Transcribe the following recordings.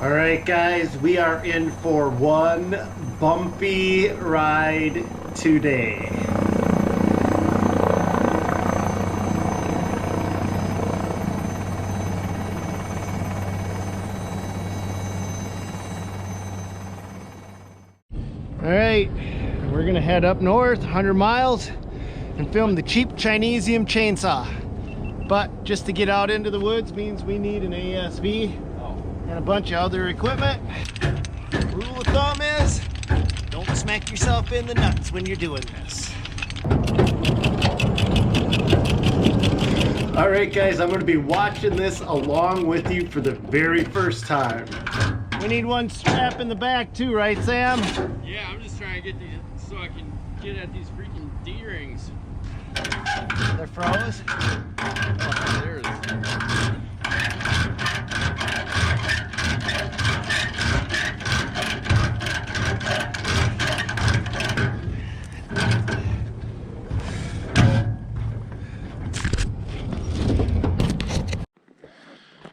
All right, guys, we are in for one bumpy ride today. All right, we're gonna head up north 100 miles and film the cheap Chinesium chainsaw. But just to get out into the woods means we need an ASV and a bunch of other equipment. Rule of thumb is, don't smack yourself in the nuts when you're doing this. All right, guys, I'm gonna be watching this along with you for the very first time. We need one strap in the back too, right, Sam? Yeah, I'm just trying to get these so I can get at these freaking D-rings. They're froze? Oh, there it is.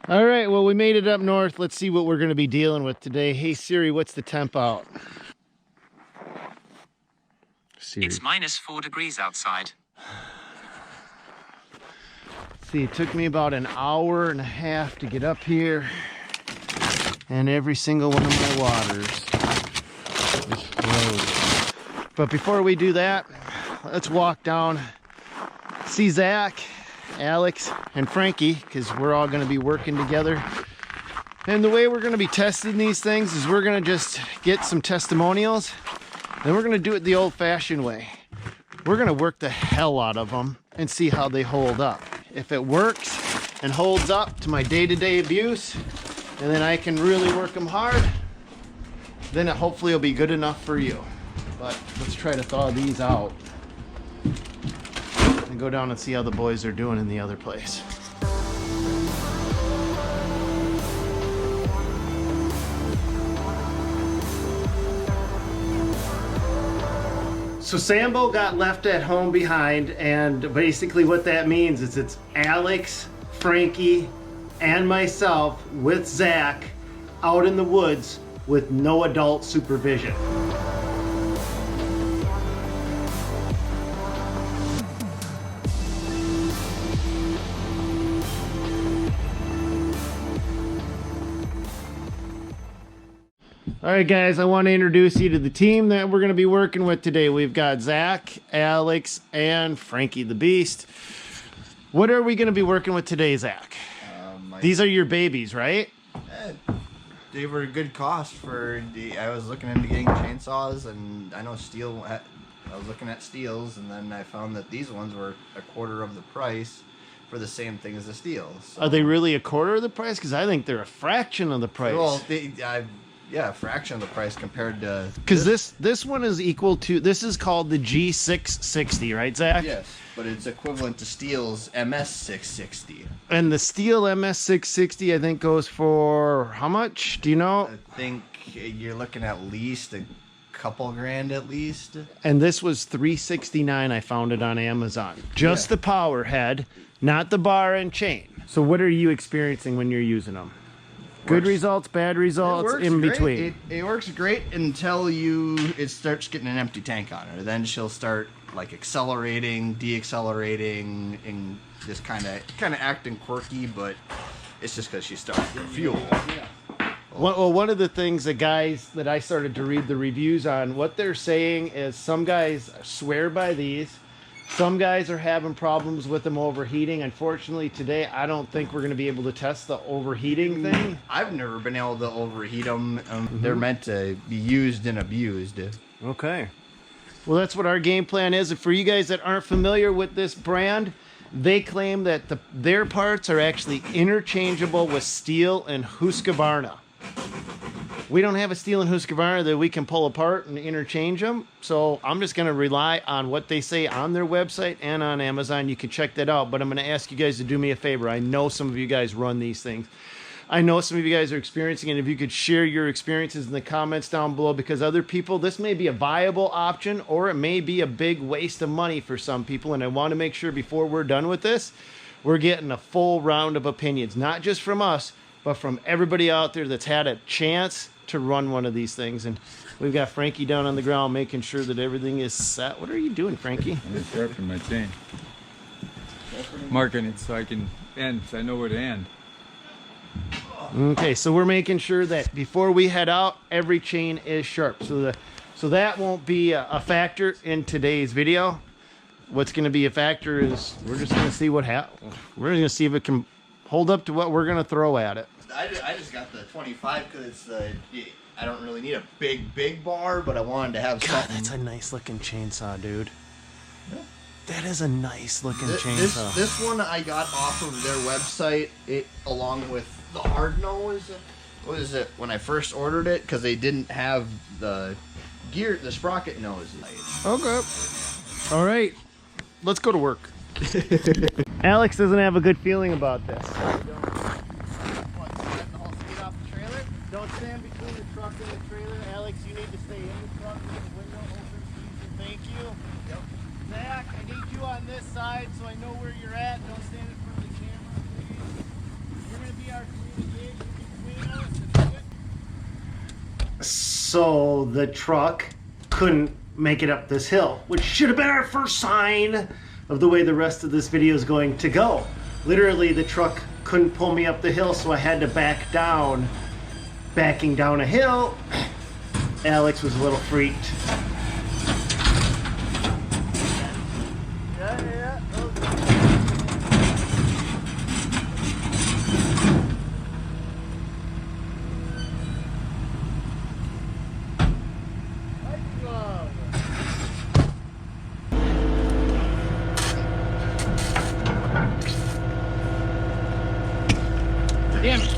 All right, well, we made it up north. Let's see what we're going to be dealing with today. Hey, Siri, what's the temp out? Siri. It's -4 degrees outside. See, it took me about an hour and a half to get up here, and every single one of my waters is froze. But before we do that, let's walk down, see Zach, Alex, and Frankie, because we're all going to be working together. And the way we're going to be testing these things is we're going to just get some testimonials, then we're going to do it the old-fashioned way. We're going to work the hell out of them and see how they hold up. If it works and holds up to my day-to-day abuse, and then I can really work them hard, then it hopefully will be good enough for you. But let's try to thaw these out and go down and see how the boys are doing in the other place. So Sambo got left at home behind, and basically what that means is it's Alex, Frankie, and myself with Zach out in the woods with no adult supervision. All right, guys, I want to introduce you to the team that we're going to be working with today. We've got Zach, Alex, and Frankie the Beast. What are we going to be working with today, Zach? These are your babies, right? They were a good cost for the. I was looking into getting chainsaws, and I know steel. I was looking at steels, and then I found that these ones were a quarter of the price for the same thing as the steels. So. Are they really a quarter of the price? Because I think they're a fraction of the price. Well, yeah, a fraction of the price compared to. Because this one is equal to. This is called the G660, right, Zach? Yes, but it's equivalent to Steel's MS660. And the Steel MS660, I think, goes for how much? Do you know? I think you're looking at least a couple grand at least. And this was $369. I found it on Amazon. Just the power head, not the bar and chain. So what are you experiencing when you're using them? Good results, bad results, in between. It works great until it starts getting an empty tank on her. Then she'll start like accelerating, deaccelerating, and just kind of acting quirky. But it's just because she's starting to fuel. Well, one of the things the guys that I started to read the reviews on, what they're saying is some guys swear by these. Some guys are having problems with them overheating. Unfortunately, today, I don't think we're going to be able to test the overheating thing. I've never been able to overheat them. They're meant to be used and abused. Okay. Well, that's what our game plan is. And for you guys that aren't familiar with this brand, they claim that their parts are actually interchangeable with steel and Husqvarna. We don't have a steel and Husqvarna that we can pull apart and interchange them. So I'm just going to rely on what they say on their website and on Amazon. You can check that out. But I'm going to ask you guys to do me a favor. I know some of you guys run these things. I know some of you guys are experiencing it. If you could share your experiences in the comments down below, because other people, this may be a viable option or it may be a big waste of money for some people. And I want to make sure before we're done with this, we're getting a full round of opinions, not just from us, but from everybody out there that's had a chance to run one of these things. And we've got Frankie down on the ground making sure that everything is set. What are you doing, Frankie? I'm just sharpening my chain. Marking it so I can end, so I know where to end. Okay, so we're making sure that before we head out, every chain is sharp. So that won't be a factor in today's video. What's going to be a factor is we're just going to see what happens. We're going to see if it can hold up to what we're going to throw at it. I just got the 25 because it's I don't really need a big bar, but I wanted to have God, something. that's a nice looking chainsaw, dude. Yeah. That is a nice looking chainsaw. This one I got off of their website, along with the hard nose. What is it? When I first ordered it, because they didn't have the sprocket nose. Okay. All right. Let's go to work. Alex doesn't have a good feeling about this. Don't stand between the truck and the trailer. Alex, you need to stay in the truck with the window open. Thank you. Yep. Zach, I need you on this side so I know where you're at. Don't stand in front of the camera, please. You're going to be our communication between us. So the truck couldn't make it up this hill, which should have been our first sign of the way the rest of this video is going to go. Literally, the truck couldn't pull me up the hill, so I had to back down. Backing down a hill, Alex was a little freaked. Yeah. Damn it.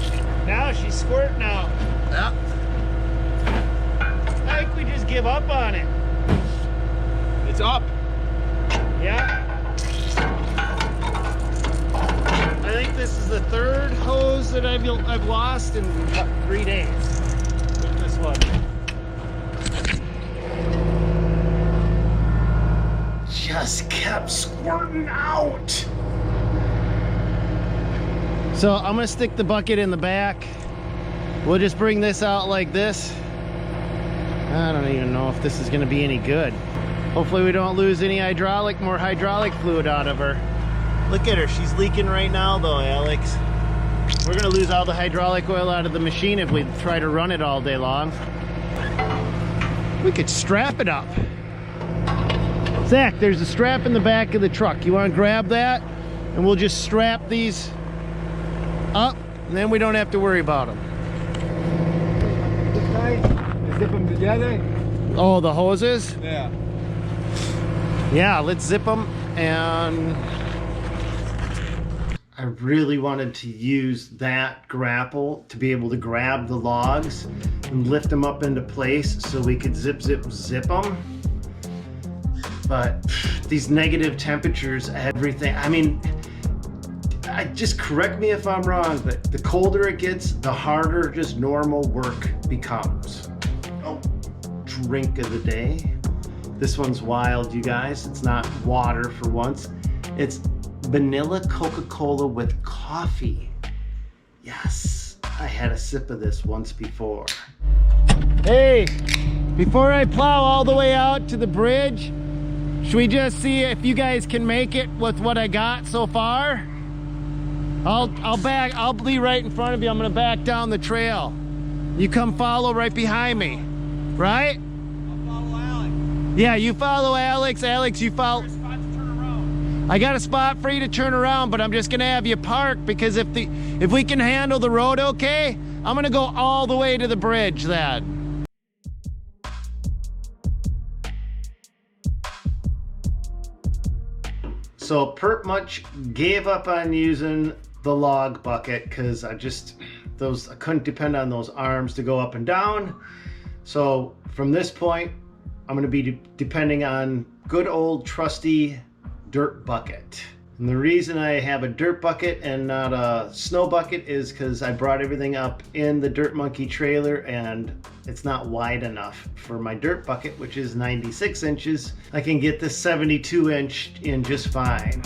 Now she's squirting out. Yeah. I think we just give up on it. It's up. Yeah. I think this is the third hose that I've lost in 3 days with this one. Just kept squirting out. So I'm gonna stick the bucket in the back. We'll just bring this out like this. I don't even know if this is gonna be any good. Hopefully we don't lose any more hydraulic fluid out of her. Look at her, she's leaking right now though, Alex. We're gonna lose all the hydraulic oil out of the machine if we try to run it all day long. We could strap it up. Zach, there's a strap in the back of the truck. You wanna grab that? And we'll just strap these up, and then we don't have to worry about them. This side, zip them together. Oh, the hoses? Yeah. Yeah, let's zip them. And I really wanted to use that grapple to be able to grab the logs and lift them up into place so we could zip them. But these negative temperatures, everything, I mean, just correct me if I'm wrong, but the colder it gets, the harder just normal work becomes. Oh, drink of the day. This one's wild, you guys. It's not water for once. It's vanilla Coca-Cola with coffee. Yes, I had a sip of this once before. Hey, before I plow all the way out to the bridge, should we just see if you guys can make it with what I got so far? I'll be right in front of you. I'm gonna back down the trail. You come follow right behind me, right? I'll follow Alex. Yeah, you follow Alex. Alex, you follow. There's a spot to turn around. I got a spot for you to turn around, but I'm just gonna have you park because if we can handle the road okay, I'm gonna go all the way to the bridge then. So pretty much gave up on using the log bucket because I couldn't depend on those arms to go up and down. So from this point, I'm going to be depending on good old trusty dirt bucket. And the reason I have a dirt bucket and not a snow bucket is because I brought everything up in the Dirt Monkey trailer and it's not wide enough for my dirt bucket, which is 96 inches. I can get this 72 inch in just fine.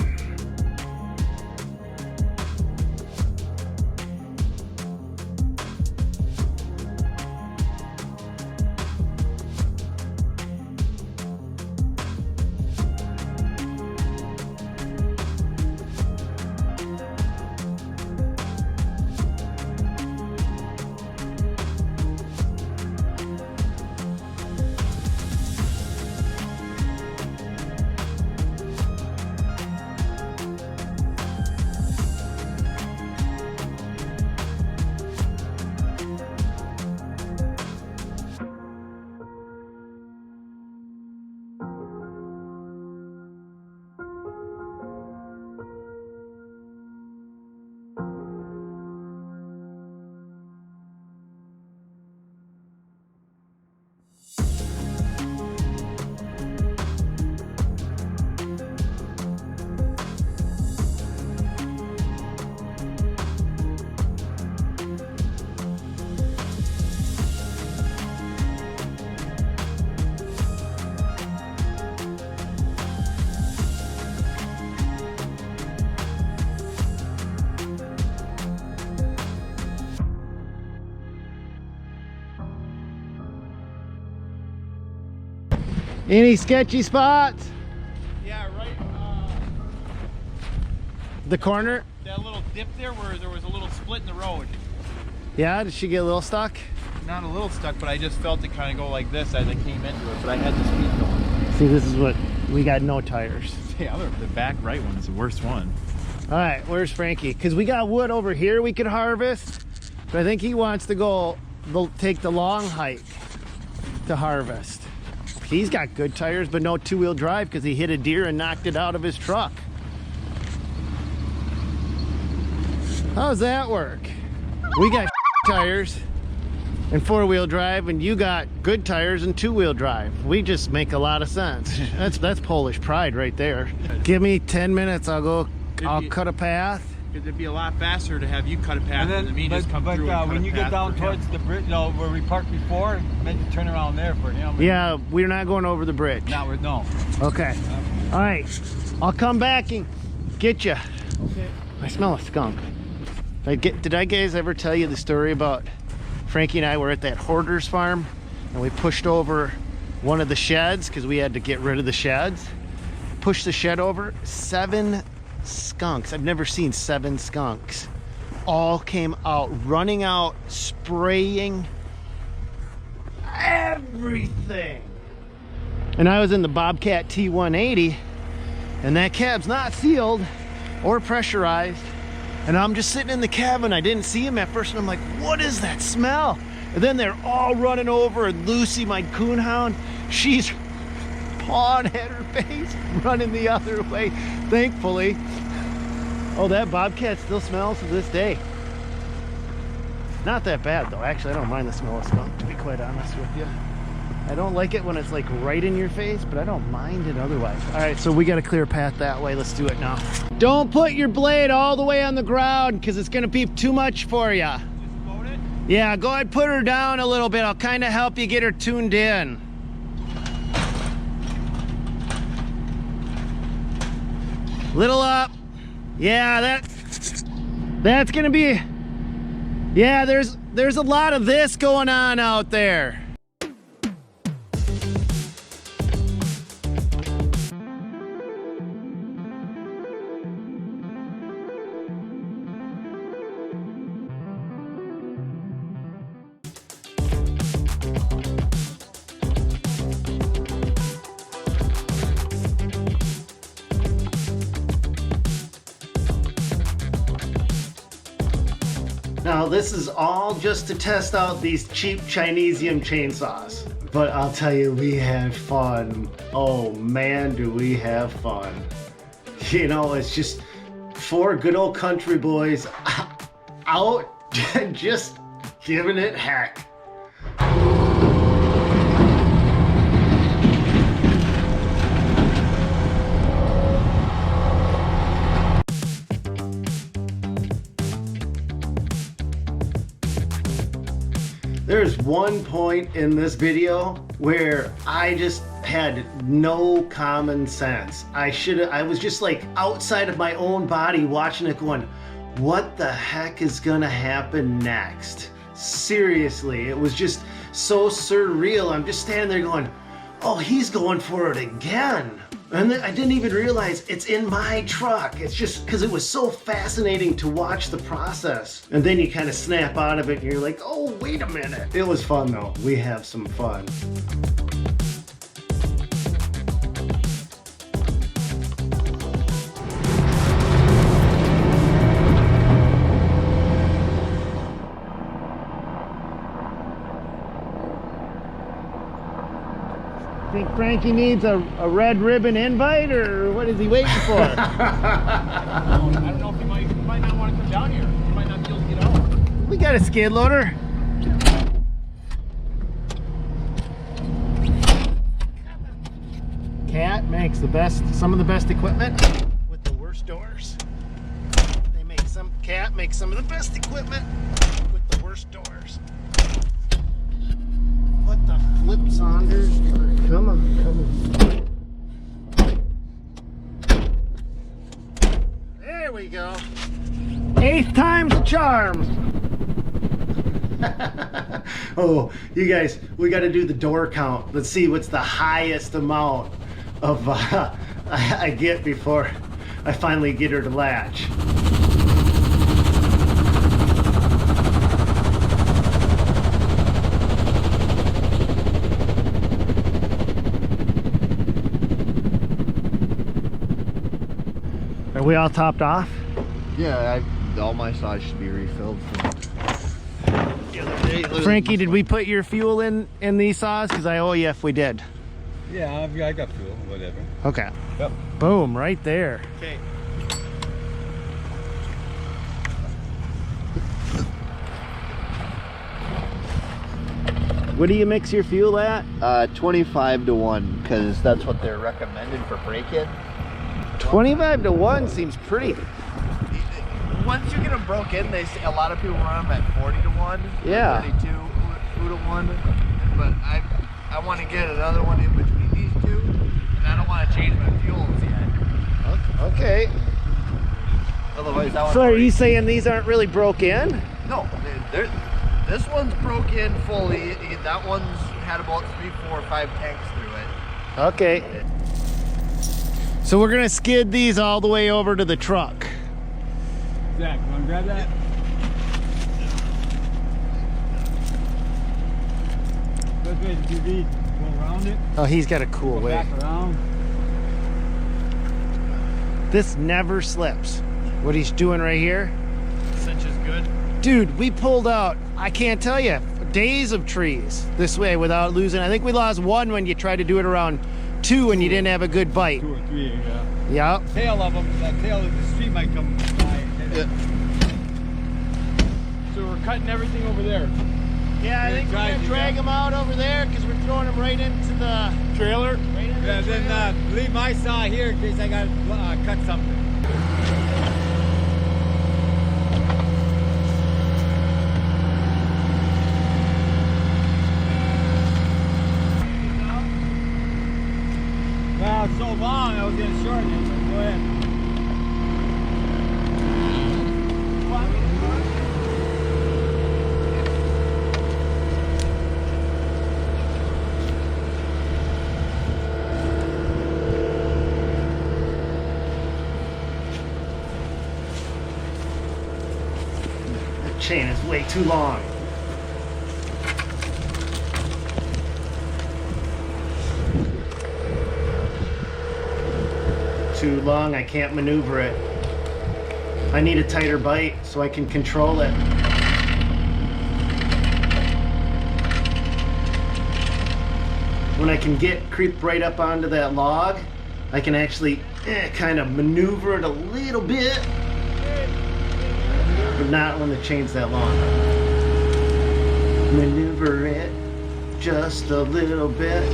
Any sketchy spots? Yeah, right. The corner? That little dip there where there was a little split in the road. Yeah, did she get a little stuck? Not a little stuck, but I just felt it kind of go like this as I came into it. But I had the speed going. See, this is what we got. No tires. The back right one is the worst one. All right, where's Frankie? Because we got wood over here we could harvest, but I think he wants to go take the long hike to harvest. He's got good tires, but no two-wheel drive because he hit a deer and knocked it out of his truck. How's that work? We got tires and four-wheel drive, and you got good tires and two-wheel drive. We just make a lot of sense. That's Polish pride right there. Give me 10 minutes, I'll cut a path. Because it'd be a lot faster to have you cut a path than me just come through and cut when a you path get down for him. towards the bridge, where we parked before, maybe turn around there for him. Yeah, we're not going over the bridge. No. Okay. All right. I'll come back and get you. Okay. I smell a skunk. Did I guys ever tell you the story about Frankie and I were at that hoarder's farm and we pushed over one of the sheds because we had to get rid of the sheds? Pushed the shed over. 7 skunks. I've never seen 7 skunks. All came out, running out, spraying everything. And I was in the Bobcat T180, and that cab's not sealed or pressurized. And I'm just sitting in the cab, and I didn't see him at first, and I'm like, what is that smell? And then they're all running over, and Lucy, my coonhound, she's pawing at her face, running the other way, thankfully. Oh, that Bobcat still smells to this day. Not that bad, though. Actually, I don't mind the smell of skunk, to be quite honest with you. I don't like it when it's like right in your face, but I don't mind it otherwise. All right, so we got a clear path that way. Let's do it now. Don't put your blade all the way on the ground because it's going to be too much for you. Just load it? Yeah, go ahead, put her down a little bit. I'll kind of help you get her tuned in. Little up. Yeah, that's going to be... Yeah, there's a lot of this going on out there. Now this is all just to test out these cheap Chinesium chainsaws. But I'll tell you, we had fun. Oh man, do we have fun. You know, it's just 4 good old country boys out just giving it heck. There's one point in this video where I just had no common sense. I was just like outside of my own body watching it going, what the heck is gonna happen next? Seriously, it was just so surreal. I'm just standing there going, oh, he's going for it again. And then I didn't even realize it's in my truck. It's just because it was so fascinating to watch the process. And then you kind of snap out of it and you're like, oh, wait a minute. It was fun though. We have some fun. Think Frankie needs a red ribbon invite, or what is he waiting for? I don't know if he might not want to come down here. He might not be able to get out. We got a skid loader. Cat makes some of the best equipment with the worst doors. Cat makes some of the best equipment with the worst doors. What the flip, Saunders? Come on. There we go. 8th time's the charm. Oh, you guys, we got to do the door count. Let's see what's the highest amount of I get before I finally get her to latch. Are we all topped off? Yeah, all my saws should be refilled from the other day. Frankie, did we put your fuel in these saws? Because I owe you if we did. Yeah, I got fuel, whatever. Okay. Yep. Boom, right there. Okay. What do you mix your fuel at? 25 to 1, because that's what they're recommended for break-in. 25 to 1 seems pretty. Once you get them broke in, a lot of people run them at 40 to 1. Yeah. 32 to 1. But I want to get another one in between these two, and I don't want to change my fuels yet. Okay. Otherwise, I would. So are you saying these aren't really broke in? No, this one's broke in fully. That one's had about 3, 4, 5 tanks through it. Okay. So we're gonna skid these all the way over to the truck. Zach, you want to grab that? Best way to do these, go around it, Oh, he's got a cool go way. back around. This never slips. What he's doing right here. Cinch is good. Dude, we pulled out, I can't tell you, days of trees this way without losing. I think we lost one when you tried to do it around 2 and you didn't have a good bite. 2 or 3, yeah. Yep. Tail of them, that tail of the street might come by. So we're cutting everything over there. Yeah, I think we're gonna drag them out over there because we're throwing them right into the Trailer. right into Yeah, the trailer. then leave my saw here in case I got to cut something. Well, it's so long, I was going to shorten it, but go ahead. The chain is way too long. Too long, I can't maneuver it. I need a tighter bite so I can control it. When I can creep right up onto that log, I can actually kind of maneuver it a little bit, but not when the chain's that long. Maneuver it just a little bit.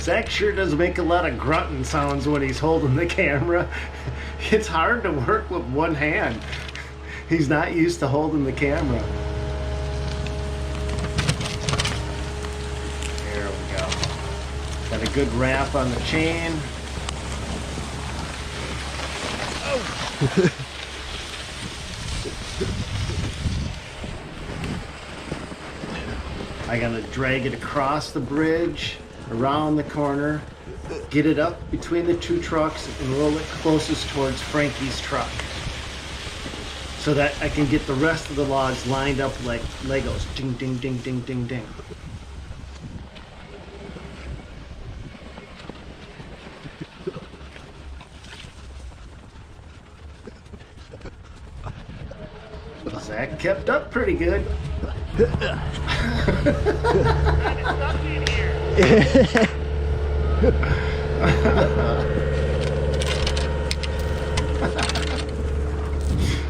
Zach sure does make a lot of grunting sounds when he's holding the camera. It's hard to work with one hand. He's not used to holding the camera. There we go. Got a good wrap on the chain. Oh! I gotta drag it across the bridge, around the corner, get it up between the two trucks and roll it closest towards Frankie's truck so that I can get the rest of the logs lined up like Legos. Ding, ding, ding, ding, ding, ding. Zach kept up pretty good. I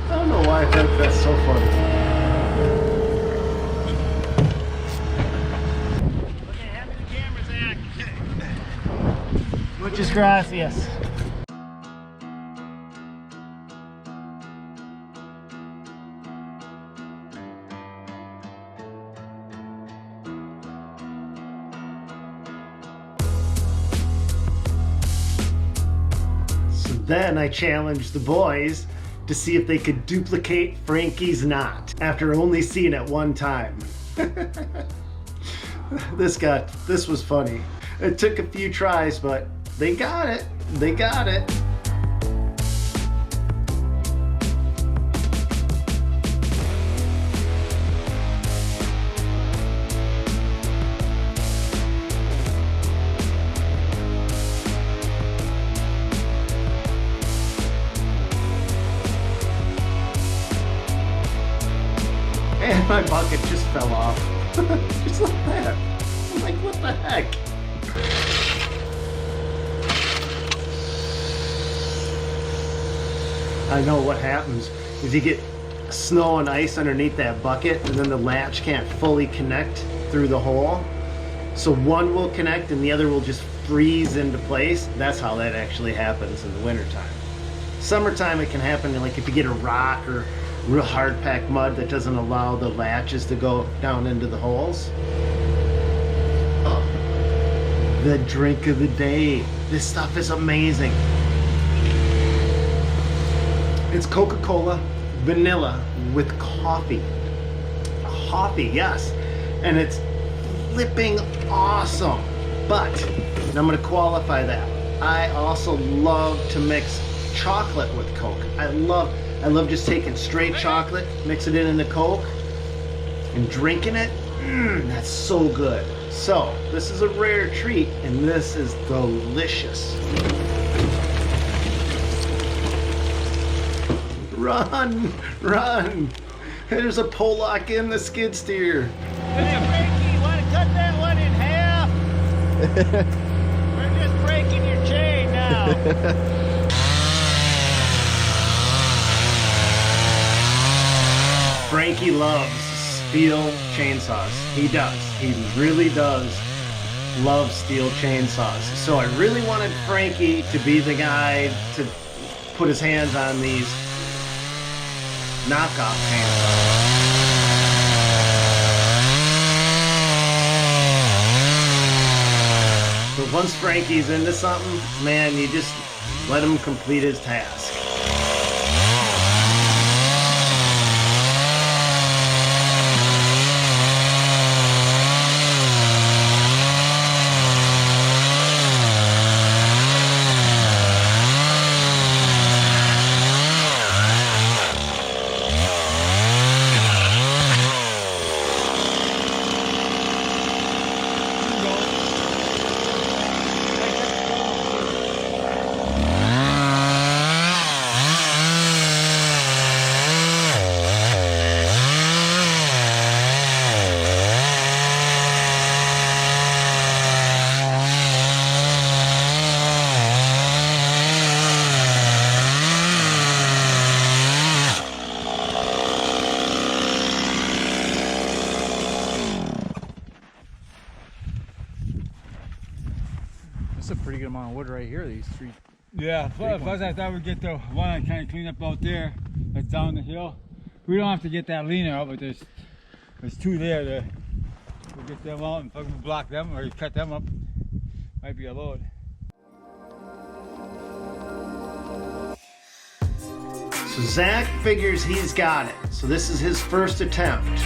don't know why I think that's so funny. Okay, hand me the camera, Zach. Muchas gracias. So then I challenged the boys to see if they could duplicate Frankie's knot after only seeing it one time. This was funny. It took a few tries, but they got it. They got it. And my bucket just fell off. Just like that. I'm like, what the heck? I know what happens is you get snow and ice underneath that bucket, and then the latch can't fully connect through the hole. So one will connect and the other will just freeze into place. That's how that actually happens in the wintertime. Summertime it can happen like if you get a rock or real hard packed mud that doesn't allow the latches to go down into the holes. Oh, the drink of the day. This stuff is amazing. It's Coca-Cola vanilla with coffee. Coffee, yes. And it's flipping awesome. But, and I'm gonna qualify that, I also love to mix chocolate with Coke. I love just taking straight chocolate, mixing it into Coke, and drinking it. That's so good. So, this is a rare treat, and this is delicious. Run! Run! There's a Pollock in the skid steer. Hey, Frankie, you want to cut that one in half? We're just breaking your chain now. Frankie loves steel chainsaws. He does. He really does love steel chainsaws. So I really wanted Frankie to be the guy to put his hands on these knockoff chainsaws. But once Frankie's into something, man, you just let him complete his task. That's a pretty good amount of wood right here, these three. Yeah, plus I thought we'd get the one I kind of cleaned up out there that's down the hill. We don't have to get that leaner out, but there's two there that we'll get them out and fucking block them or cut them up. Might be a load. So Zach figures he's got it. So this is his first attempt.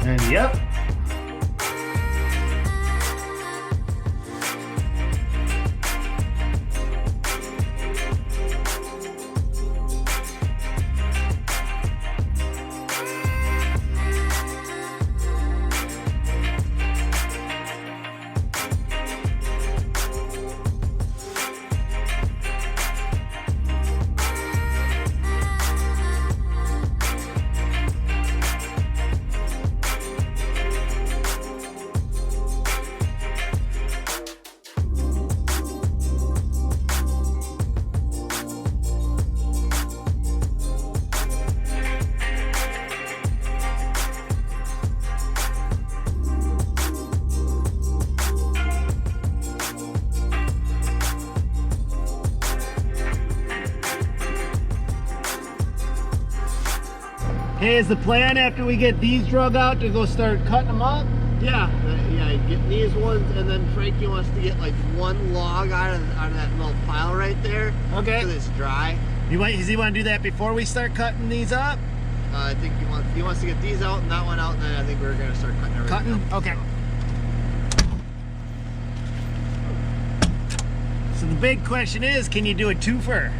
And yep. Hey, is the plan after we get these drug out to go start cutting them up? Yeah, get these ones, and then Frankie wants to get like one log out of that little pile right there. Okay. So it's dry. Does he want to do that before we start cutting these up? I think he wants to get these out and that one out, and then I think we're gonna start cutting everything. Cutting? Okay. So the big question is, can you do a twofer?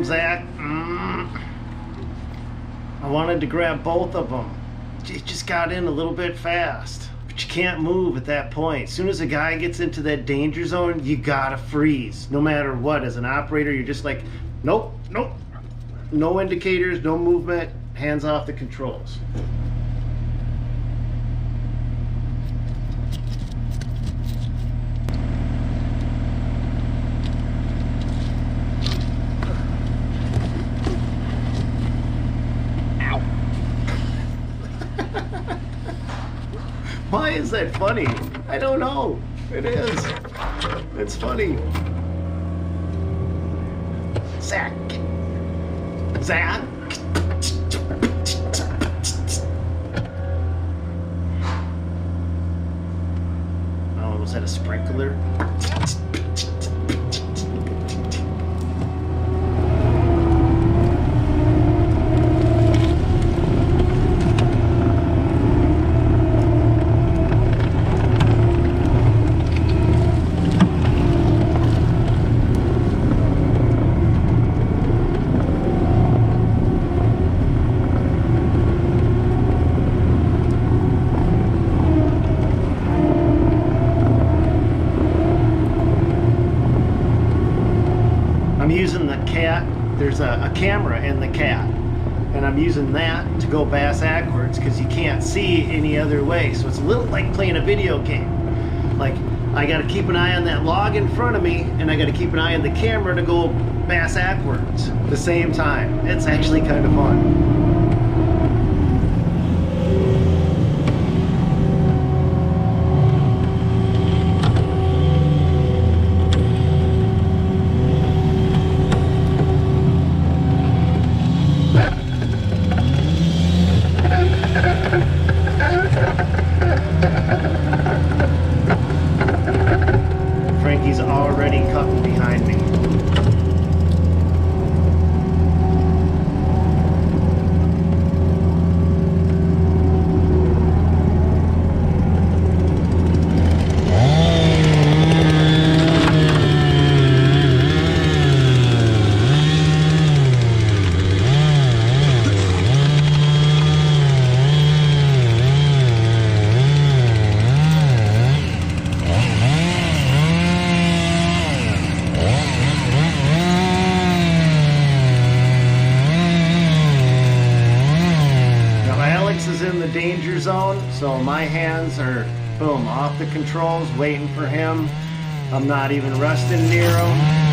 Zach, I wanted to grab both of them. It just got in a little bit fast. But you can't move at that point. As soon as a guy gets into that danger zone, you gotta freeze. No matter what. As an operator, you're just like, nope, nope. No indicators, no movement, hands off the controls. Why is that funny? I don't know. It is. It's funny. Zach. Zach. Oh, was that a sprinkler? I'm using the cat. There's a camera in the cat, and I'm using that to go bass backwards because you can't see any other way. So it's a little like playing a video game. Like, I got to keep an eye on that log in front of me, and I got to keep an eye on the camera to go bass backwards at the same time. It's actually kind of fun. Frankie's already cutting behind me. Is in the danger zone, so my hands are boom off the controls waiting for him. I'm not even resting near him.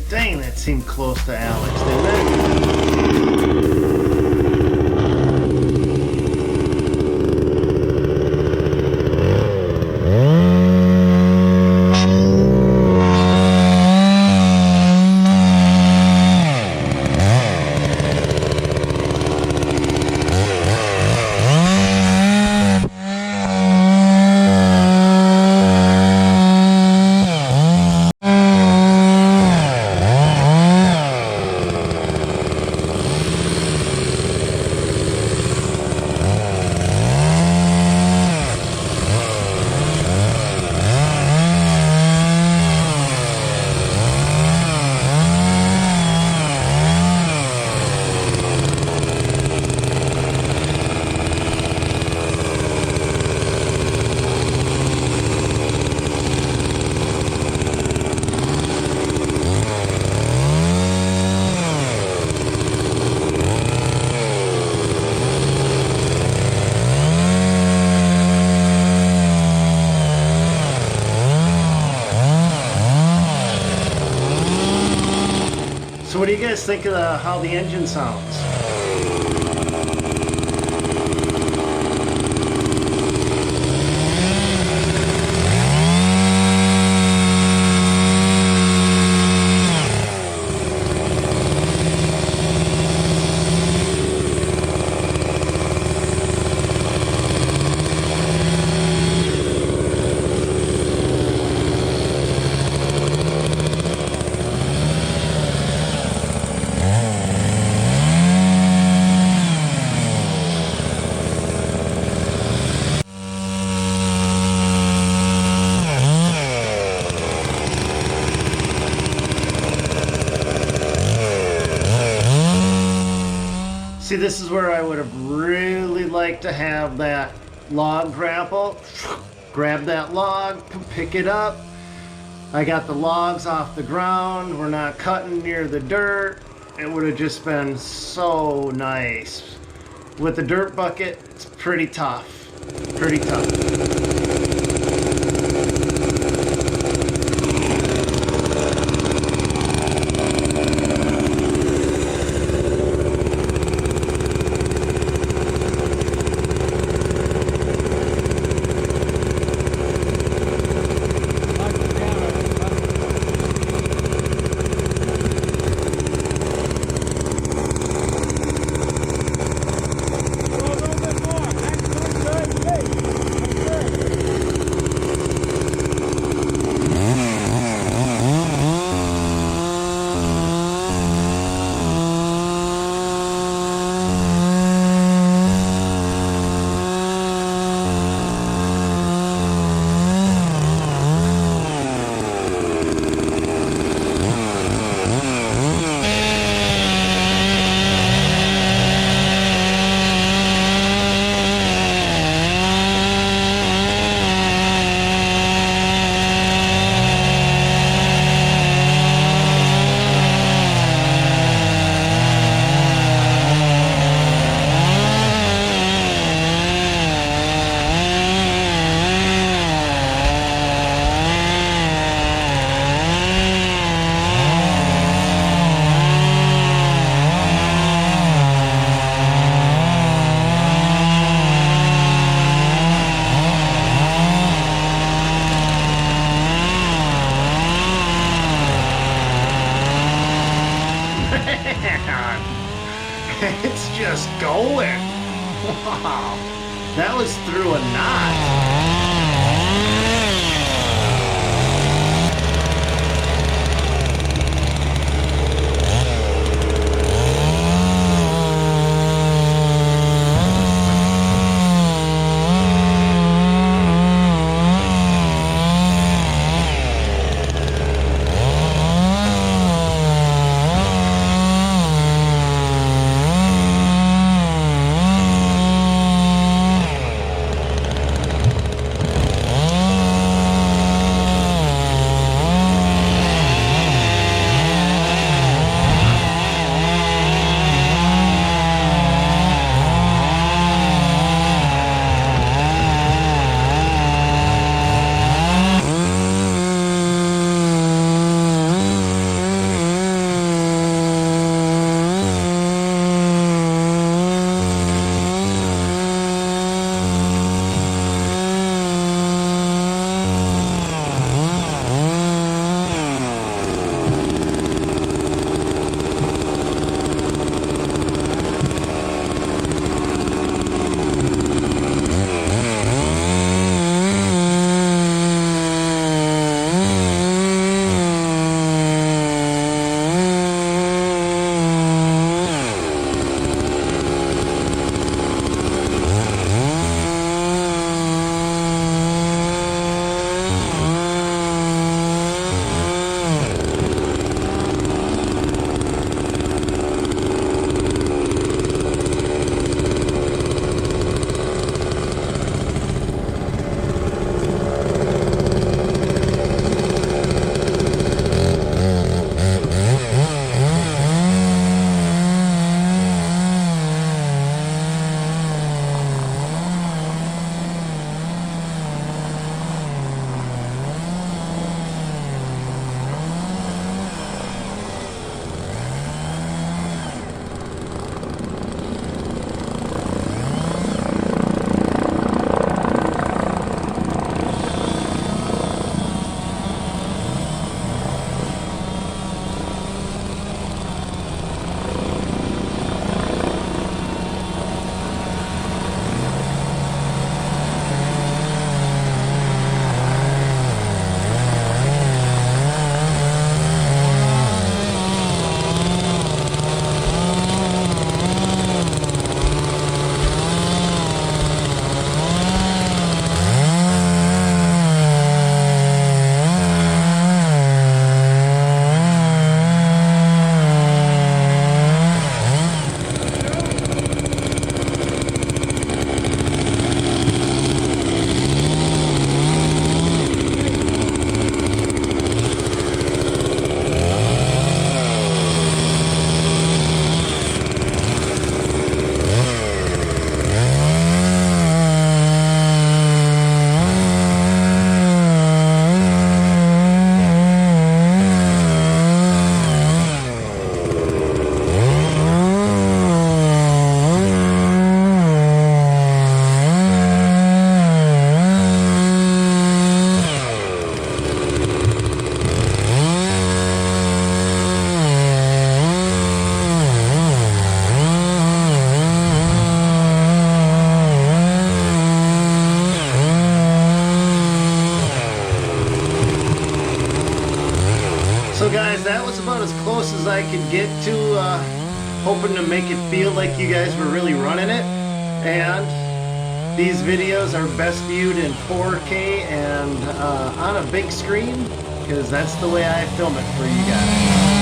Dang, that seemed close to Alex, didn't it? guys think of how the engine sounds? See, this is where I would have really liked to have that log grapple. Grab that log, pick it up. I got the logs off the ground. We're not cutting near the dirt. It would have just been so nice. With the dirt bucket, it's pretty tough. Pretty tough. It's just going. Wow. That was through a knot. could get to, hoping to make it feel like you guys were really running it. And these videos are best viewed in 4K and on a big screen, because that's the way I film it for you guys.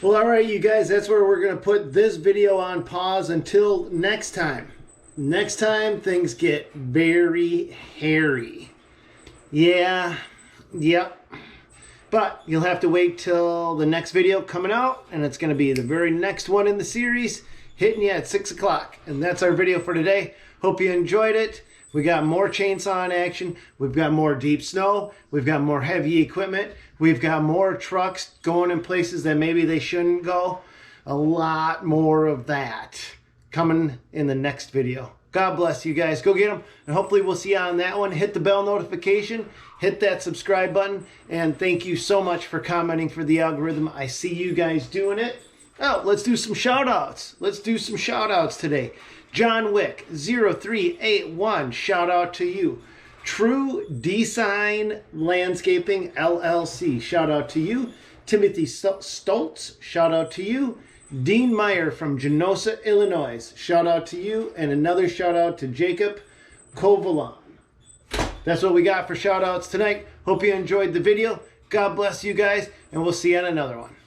Well, all right, you guys, that's where we're going to put this video on pause until next time. Next time, things get very hairy. Yeah, yep. But you'll have to wait till the next video coming out, and it's going to be the very next one in the series, hitting you at 6 o'clock. And that's our video for today. Hope you enjoyed it. We got more chainsaw in action. We've got more deep snow. We've got more heavy equipment. We've got more trucks going in places that maybe they shouldn't go. A lot more of that coming in the next video. God bless you guys. Go get them. And hopefully we'll see you on that one. Hit the bell notification. Hit that subscribe button. And thank you so much for commenting for the algorithm. I see you guys doing it. Oh, let's do some shout outs. Let's do some shout outs today. John Wick 0381, shout out to you. True Design Landscaping LLC, shout out to you. Timothy Stoltz, shout out to you. Dean Meyer from Genosa, Illinois, shout out to you. And another shout out to Jacob Kovalon. That's what we got for shout outs tonight. Hope you enjoyed the video. God bless you guys, and we'll see you on another one.